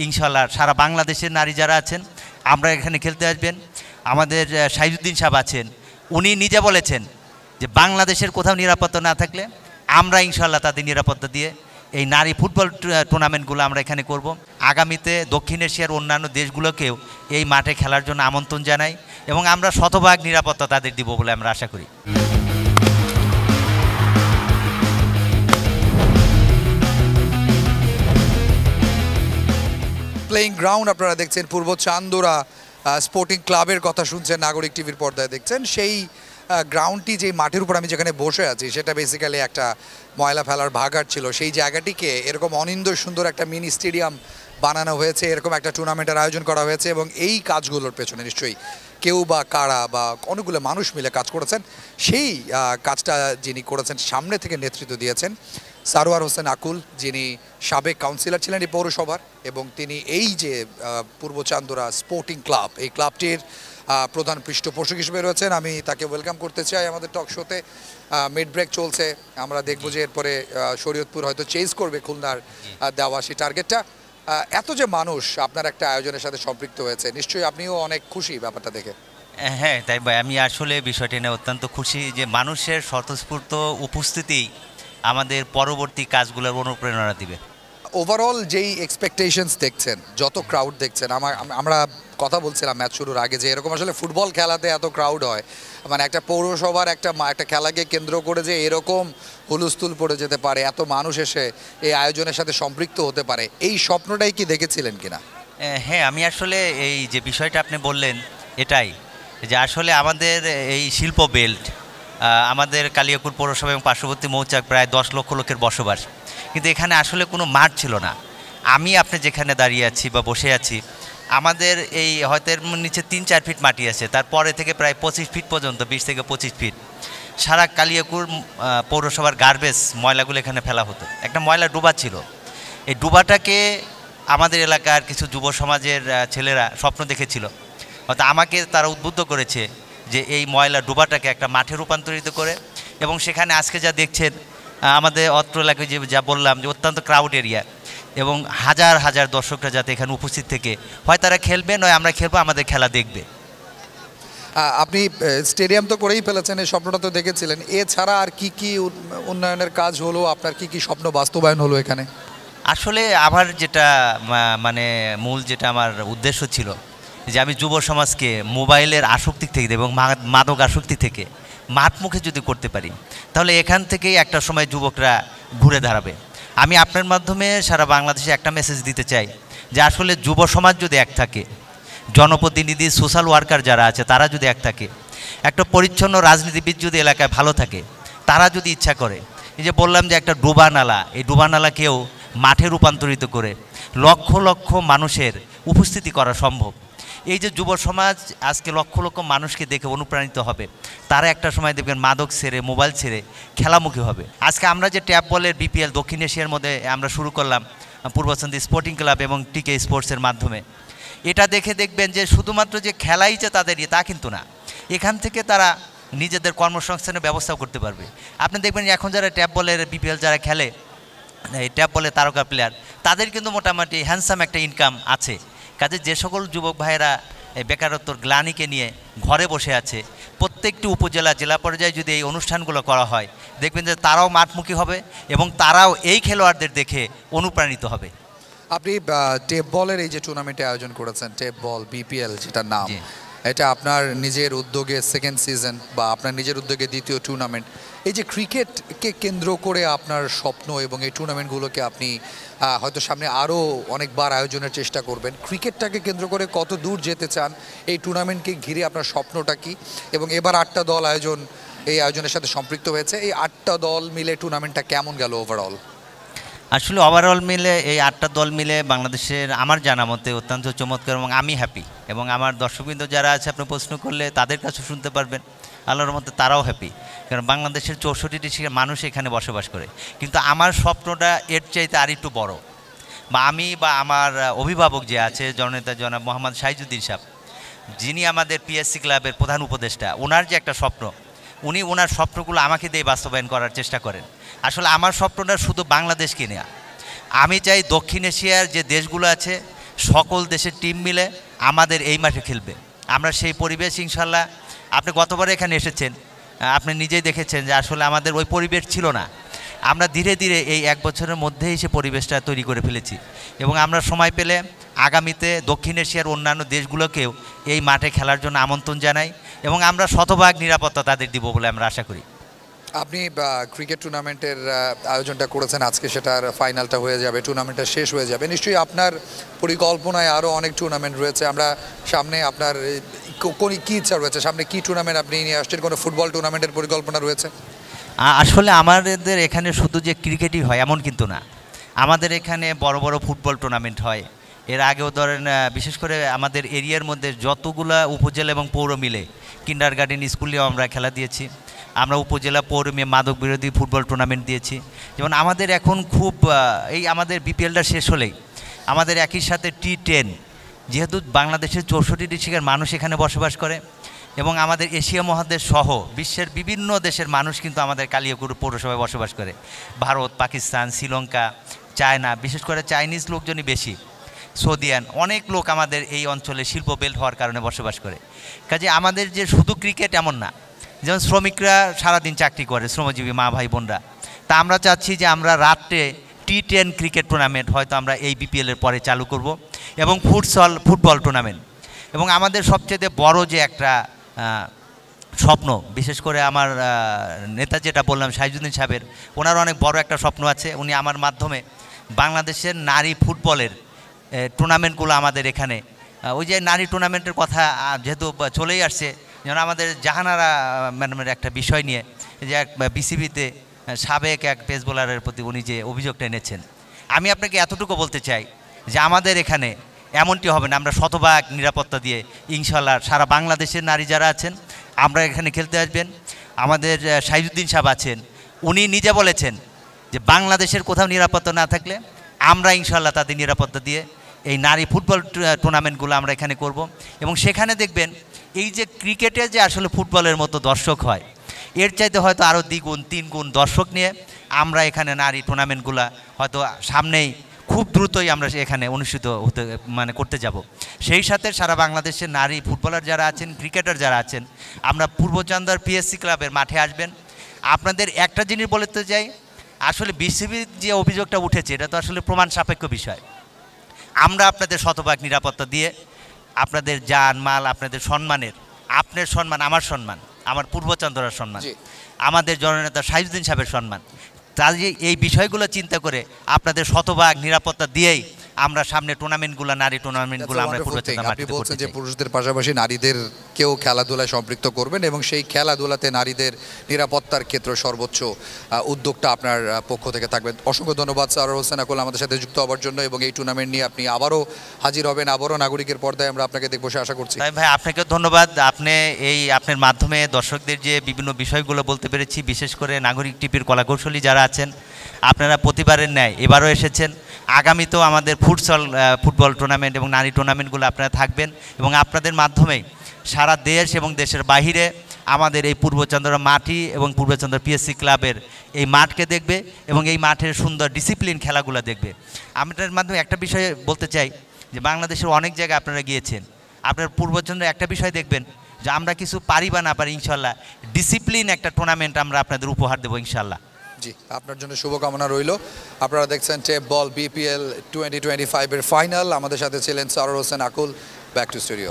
ইনশাআল্লাহ সারা বাংলাদেশের নারী যারা আছেন আমরা এখানে খেলতে আসবেন। আমাদের সাইজুদ্দিন সাহেব আছেন, উনি নিজে বলেছেন যে বাংলাদেশের কোথাও নিরাপত্তা না থাকলে আমরা ইনশাআল্লাহ তাদের নিরাপত্তা দিয়ে এই নারী ফুটবল টুর্নামেন্টগুলো আমরা এখানে করব। আগামীতে দক্ষিণ এশিয়ার অন্যান্য দেশগুলোকেও এই মাঠে খেলার জন্য আমন্ত্রণ জানাই এবং আমরা শতভাগ নিরাপত্তা তাদের দিব বলে আমরা আশা করি। প্লেইং গ্রাউন্ড আপনারা দেখছেন, পূর্ব চান্দোরা স্পোর্টিং ক্লাবের কথা শুনছেন, নাগরিক টিভির পর্দায় দেখছেন। সেই গ্রাউন্ডটি যে মাঠের উপর আমি যেখানে বসে আছি সেটা বেসিক্যালি একটা ময়লা ফেলার ভাগাড় ছিল। সেই জায়গাটিকে এরকম অনিন্দ সুন্দর একটা মিনি স্টেডিয়াম বানানো হয়েছে, এরকম একটা টুর্নামেন্টের আয়োজন করা হয়েছে এবং এই কাজগুলোর পেছনে নিশ্চয়ই কেউ বা কারা বা অনেকগুলো মানুষ মিলে কাজ করেছেন। সেই কাজটা যিনি করেছেন সামনে থেকে নেতৃত্ব দিয়েছেন সারোয়ার হোসেন আকুল, যিনি সাবেক কাউন্সিলর ছিলেন এই পৌরসভার, এবং তিনি এই যে পূর্ব চান্দোরা স্পোর্টিং ক্লাব, এই ক্লাবটির প্রধান পৃষ্ঠপোষক হিসেবে রয়েছেন। আমি তাকে ওয়েলকাম করতে চাই আমাদের টক শোতে। মিড ব্রেক চলছে, আমরা দেখব যে এরপরে শরীয়তপুর হয়তো চেঞ্জ করবে খুলনার দেওয়া সেই টার্গেটটা। এত যে মানুষ আপনার একটা আয়োজনের সাথে সম্পৃক্ত হয়েছে, নিশ্চয়ই আপনিও অনেক খুশি ব্যাপারটা দেখে। হ্যাঁ তাই ভাই, আমি আসলে বিষয়টি নিয়ে অত্যন্ত খুশি যে মানুষের স্বতঃস্ফূর্ত উপস্থিতি আমাদের পরবর্তী কাজগুলোর অনুপ্রেরণা দিবে। ওভারঅল যেই এক্সপেকটেশনস দেখছেন, যত ক্রাউড দেখছেন, আমরা কথা বলছিলাম ম্যাচ শুরুর আগে যে এরকম আসলে ফুটবল খেলাতে এত ক্রাউড হয়, মানে একটা পৌরসভার একটা খেলাকে কেন্দ্র করে যে এরকম হুলস্থুল পড়ে যেতে পারে, এত মানুষ এসে এই আয়োজনের সাথে সম্পৃক্ত হতে পারে, এই স্বপ্নটাই কি দেখেছিলেন কিনা? হ্যাঁ, আমি আসলে এই যে বিষয়টা আপনি বললেন এটাই যে আসলে আমাদের এই শিল্প বেল্ট, আমাদের কালিয়াকৈর পৌরসভা এবং পার্শ্ববর্তী মৌচাক প্রায় 10 লক্ষ লোকের বসবাস, কিন্তু এখানে আসলে কোনো মাঠ ছিল না। আমি আপনি যেখানে দাঁড়িয়ে আছি বা বসে আছি, আমাদের এই হয়তো এর নিচে 3-4 ফিট মাটি আছে, তারপরে থেকে প্রায় 25 ফিট পর্যন্ত, 20 থেকে 25 ফিট সারা কালিয়াকৈর পৌরসভার গার্বেজ ময়লাগুলো এখানে ফেলা হতো। একটা ময়লা ডুবা ছিল, এই ডুবাটাকে আমাদের এলাকার কিছু যুব সমাজের ছেলেরা স্বপ্ন দেখেছিল, হয়তো আমাকে তারা উদ্বুদ্ধ করেছে যে এই ময়লা ডুবাটাকে একটা মাঠে রূপান্তরিত করে, এবং সেখানে আজকে যা দেখছেন আমাদের অত্র এলাকায় যে যা বললাম যে অত্যন্ত ক্রাউড এরিয়া, এবং হাজার হাজার দর্শকরা যাতে এখানে উপস্থিত থেকে হয় তারা খেলবে, নয় আমরা খেলবো, আমাদের খেলা দেখবে। আপনি স্টেডিয়াম তো করেই ফেলেছেন, এই স্বপ্নটা তো দেখেছিলেন, এছাড়া আর কি কি উন্নয়নের কাজ হলো, আপনার কি কি স্বপ্ন বাস্তবায়ন হলো এখানে? আসলে আমার যেটা মানে মূল যেটা আমার উদ্দেশ্য ছিল যে আমি যুব সমাজকে মোবাইলের আসক্তি থেকে এবং মাদক আসক্তি থেকে মাঠমুখে যদি করতে পারি, তাহলে এখান থেকেই একটা সময় যুবকরা ঘুরে দাঁড়াবে। আমি আপনার মাধ্যমে সারা বাংলাদেশে একটা মেসেজ দিতে চাই যে আসলে যুব সমাজ যদি এক থাকে, জনপ্রতিনিধি, সোশ্যাল ওয়ার্কার যারা আছে তারা যদি এক থাকে, একটা পরিচ্ছন্ন রাজনীতিবিদ যদি এলাকায় ভালো থাকে, তারা যদি ইচ্ছা করে, এই যে বললাম যে একটা ডুবা নালা, এই ডুবা নালাকেও মাঠে রূপান্তরিত করে লক্ষ লক্ষ মানুষের উপস্থিতি করা সম্ভব। এই যে যুব সমাজ আজকে লক্ষ লক্ষ মানুষকে দেখে অনুপ্রাণিত হবে, তারা একটা সময় দেখবেন মাদক ছেড়ে, মোবাইল ছেড়ে খেলামুখী হবে। আজকে আমরা যে ট্যাপ বলের বিপিএল দক্ষিণ এশিয়ার মধ্যে আমরা শুরু করলাম পূর্বচন্দ্রী স্পোর্টিং ক্লাব এবং টিকে স্পোর্টসের মাধ্যমে, এটা দেখে দেখবেন যে শুধুমাত্র যে খেলাই যে তাদের তা কিন্তু না, এখান থেকে তারা নিজেদের কর্মসংস্থানের ব্যবস্থাও করতে পারবে। আপনি দেখবেন এখন যারা ট্যাপ বলের বিপিএল যারা খেলে, এই ট্যাপ বলের তারকা প্লেয়ার, তাদের কিন্তু মোটামুটি হ্যান্ডসাম একটা ইনকাম আছে। কাজে যে সকল যুবক ভাইয়েরা বেকারত্বর গ্লানিকে নিয়ে ঘরে বসে আছে, প্রত্যেকটি উপজেলা, জেলা পর্যায়ে যদি এই অনুষ্ঠানগুলো করা হয়, দেখবেন যে তারাও মাঠমুখী হবে এবং তারাও এই খেলোয়াড়দের দেখে অনুপ্রাণিত হবে। আপনি টেপ বলের এই যে টুর্নামেন্টে আয়োজন করেছেন, টেপ বল বিপিএল যেটা নাম, এটা আপনার নিজের উদ্যোগে সেকেন্ড সিজন বা আপনার নিজের উদ্যোগে দ্বিতীয় টুর্নামেন্ট। এই যে ক্রিকেটকে কেন্দ্র করে আপনার স্বপ্ন এবং এই টুর্নামেন্টগুলোকে আপনি হয়তো সামনে আরও অনেকবার আয়োজনের চেষ্টা করবেন, ক্রিকেটটাকে কেন্দ্র করে কত দূর যেতে চান, এই টুর্নামেন্টকে ঘিরে আপনার স্বপ্নটা কী? এবং এবার 8টা দল এই আয়োজনের সাথে সম্পৃক্ত হয়েছে, এই 8টা দল মিলে টুর্নামেন্টটা কেমন গেল ওভারঅল? আসলে ওভারঅল মিলে এই 8টা দল মিলে বাংলাদেশের আমার জানা মতে অত্যন্ত চমৎকার, এবং আমি হ্যাপি, এবং আমার দর্শকবৃন্দ যারা আছে আপনি প্রশ্ন করলে তাদের কাছে শুনতে পারবেন, আল্লাহর মতে তারাও হ্যাপি, কারণ বাংলাদেশের 64টি মানুষ এখানে বসবাস করে। কিন্তু আমার স্বপ্নটা এর চাইতে আর একটু বড়, বা আমি বা আমার অভিভাবক যে আছে জননেতা জনাব মোহাম্মদ সাইজুদ্দিন সাহেব, যিনি আমাদের পিএসসি ক্লাবের প্রধান উপদেষ্টা, ওনার যে একটা স্বপ্ন, উনি ওনার স্বপ্নগুলো আমাকে দিয়ে বাস্তবায়ন করার চেষ্টা করেন। আসলে আমার স্বপ্নটা শুধু বাংলাদেশকে নেওয়া, আমি চাই দক্ষিণ এশিয়ার যে দেশগুলো আছে সকল দেশের টিম মিলে আমাদের এই মাঠে খেলবে। আমরা সেই পরিবেশ ইনশাল্লাহ, আপনি গতবার এখানে এসেছেন, আপনি নিজেই দেখেছেন যে আসলে আমাদের ওই পরিবেশ ছিল না। আমরা ধীরে ধীরে এই 1 বছরের মধ্যেই সে পরিবেশটা তৈরি করে ফেলেছি এবং আমরা সময় পেলে আগামীতে দক্ষিণ এশিয়ার অন্যান্য দেশগুলোকেও এই মাঠে খেলার জন্য আমন্ত্রণ জানাই এবং আমরা শতভাগ নিরাপত্তা তাদের দিব বলে আমরা আশা করি। আপনি ক্রিকেট টুর্নামেন্টের আয়োজনটা করেছেন, আজকে সেটার ফাইনালটা হয়ে যাবে, টুর্নামেন্টটা শেষ হয়ে যাবে, নিশ্চয়ই আপনার পরিকল্পনায় আরও অনেক টুর্নামেন্ট রয়েছে। আমরা সামনে আপনার কোন কী ইচ্ছা রয়েছে, সামনে কী টুর্নামেন্ট আপনি নিয়ে আসছেন? কোনো ফুটবল টুর্নামেন্টের পরিকল্পনা রয়েছে? আসলে আমাদের এখানে শুধু যে ক্রিকেটই হয় এমন কিন্তু না, আমাদের এখানে বড় বড় ফুটবল টুর্নামেন্ট হয়। এর আগেও ধরেন বিশেষ করে আমাদের এরিয়ার মধ্যে যতগুলা উপজেলা এবং পৌর মিলে কিন্ডার গার্ডেন স্কুলেও আমরা খেলা দিয়েছি। আমরা উপজেলা পৌর মিলে মাদক বিরোধী ফুটবল টুর্নামেন্ট দিয়েছি। যেমন আমাদের এখন খুব এই আমাদের বিপিএলটা শেষ হলেই আমাদের একই সাথে T10, যেহেতু বাংলাদেশের 64 ডিস্ট্রিক্টের মানুষ এখানে বসবাস করে এবং আমাদের এশিয়া মহাদেশ সহ বিশ্বের বিভিন্ন দেশের মানুষ কিন্তু আমাদের কালিয়াকৈর পৌরসভায় বসবাস করে। ভারত, পাকিস্তান, শ্রীলঙ্কা, চায়না, বিশেষ করে চাইনিজ লোকজনই বেশি, সৌদিয়ান অনেক লোক আমাদের এই অঞ্চলে শিল্প বেল্ট হওয়ার কারণে বসবাস করে। কাজে আমাদের যে শুধু ক্রিকেট এমন না, যেমন শ্রমিকরা সারাদিন চাকরি করে, শ্রমজীবী মা ভাই বোনরা, তা আমরা চাচ্ছি যে আমরা রাত্রে T10 ক্রিকেট টুর্নামেন্ট হয়তো আমরা এই বিপিএলের পরে চালু করব এবং ফুটবল টুর্নামেন্ট। এবং আমাদের সবচেয়ে বড় যে একটা স্বপ্ন, বিশেষ করে আমার নেতা যেটা বললাম সাইজুদ্দিন সাহেবের, ওনার অনেক বড় একটা স্বপ্ন আছে। উনি আমার মাধ্যমে বাংলাদেশের নারী ফুটবলের টুর্নামেন্টগুলো আমাদের এখানে, ওই যে নারী টুর্নামেন্টের কথা যেহেতু চলেই আসছে, যেন আমাদের জাহানারা ম্যাডামের একটা বিষয় নিয়ে যে এক বিসিবিতে সাবেক এক পেস বোলারের প্রতি উনি যে অভিযোগটা এনেছেন, আমি আপনাকে এতটুকু বলতে চাই যে আমাদের এখানে এমনটি হবে না, আমরা শতভাগ নিরাপত্তা দিয়ে ইনশাল্লাহ সারা বাংলাদেশের নারী যারা আছেন আমরা এখানে খেলতে আসবেন। আমাদের সাইজুদ্দিন সাহেব আছেন, উনি নিজে বলেছেন যে বাংলাদেশের কোথাও নিরাপত্তা না থাকলে আমরা ইনশাল্লাহ তাদের নিরাপত্তা দিয়ে এই নারী ফুটবল টুর্নামেন্টগুলো আমরা এখানে করব এবং সেখানে দেখবেন এই যে ক্রিকেটে যে আসলে ফুটবলের মতো দর্শক হয়, এর চাইতে হয়তো আরও 2 গুণ 3 গুণ দর্শক নিয়ে আমরা এখানে নারী টুর্নামেন্টগুলো হয়তো সামনেই খুব দ্রুতই আমরা এখানে অনুষ্ঠিত করতে যাব। সেই সাথে সারা বাংলাদেশের নারী ফুটবলার যারা আছেন, ক্রিকেটার যারা আছেন, আমরা পূর্বচন্দ্র পিএসসি ক্লাবের মাঠে আসবেন। আপনাদের একটা জিনিস বলতে চাই, আসলে বিসিবির যে অভিযোগটা উঠেছে এটা তো আসলে প্রমাণ সাপেক্ষ বিষয়। আমরা আপনাদের শতভাগ নিরাপত্তা দিয়ে আপনাদের জান মাল, আপনাদের সম্মানের, আপনার সম্মান, আমার সম্মান, আমার পূর্বচন্দ্রার সম্মান, আমাদের জননেতা সাইজুদ্দিন সাহেবের সম্মান, তাই এই বিষয়গুলো চিন্তা করে আপনাদের শতভাগ নিরাপত্তা দিয়েই আমরা সামনে টুর্নামেন্টগুলো, নারী টুর্নামেন্টগুলো আমরা আপনি বলছেন যে পুরুষদের পাশাপাশি নারীদেরকেও খেলাধুলায় সম্পৃক্ত করবেন এবং সেই খেলাধুলাতে নারীদের নিরাপত্তার ক্ষেত্রে সর্বোচ্চ উদ্যোগটা আপনার পক্ষ থেকে থাকবে। অসংখ্য ধন্যবাদ সারোয়ার হোসেন আকুল আমাদের সাথে যুক্ত হওয়ার জন্য এবং এই টুর্নামেন্ট নিয়ে আপনি আবারও হাজির হবেন, আবারও নাগরিকের পর্দায় আমরা আপনাকে দেখব সে আশা করছি। ভাই আপনাকে ধন্যবাদ। আপনি আপনার মাধ্যমে দর্শকদের যে বিভিন্ন বিষয়গুলো বলতে পেরেছি, বিশেষ করে নাগরিক টিভির কলাকৌশলী যারা আছেন, আপনারা প্রতিবারের ন্যায় এবারও এসেছেন। আগামীতেও আমাদের ফুটবল টুর্নামেন্ট এবং নারী টুর্নামেন্টগুলো আপনারা থাকবেন এবং আপনাদের মাধ্যমেই সারা দেশ এবং দেশের বাহিরে আমাদের এই পূর্বচন্দ্র মাটি এবং পূর্বচন্দ্র পিএসসি ক্লাবের এই মাঠকে দেখবে এবং এই মাঠের সুন্দর ডিসিপ্লিন খেলাগুলো দেখবে। আপনাদের মাধ্যমে একটা বিষয় বলতে চাই যে বাংলাদেশের অনেক জায়গায় আপনারা গিয়েছেন, আপনার পূর্বচন্দ্র একটা বিষয় দেখবেন যে আমরা কিছু পারি বা না পারি, ইনশাল্লাহ ডিসিপ্লিন একটা টুর্নামেন্ট আমরা আপনাদের উপহার দেবো ইনশাল্লাহ। জি, আপনার জন্য শুভকামনা রইল। আপনারা দেখছেন টেপ বল বিপিএল 2025-এর ফাইনাল। আমাদের সাথে ছিলেন সারোয়ার হোসেন আকুল। Back to studio.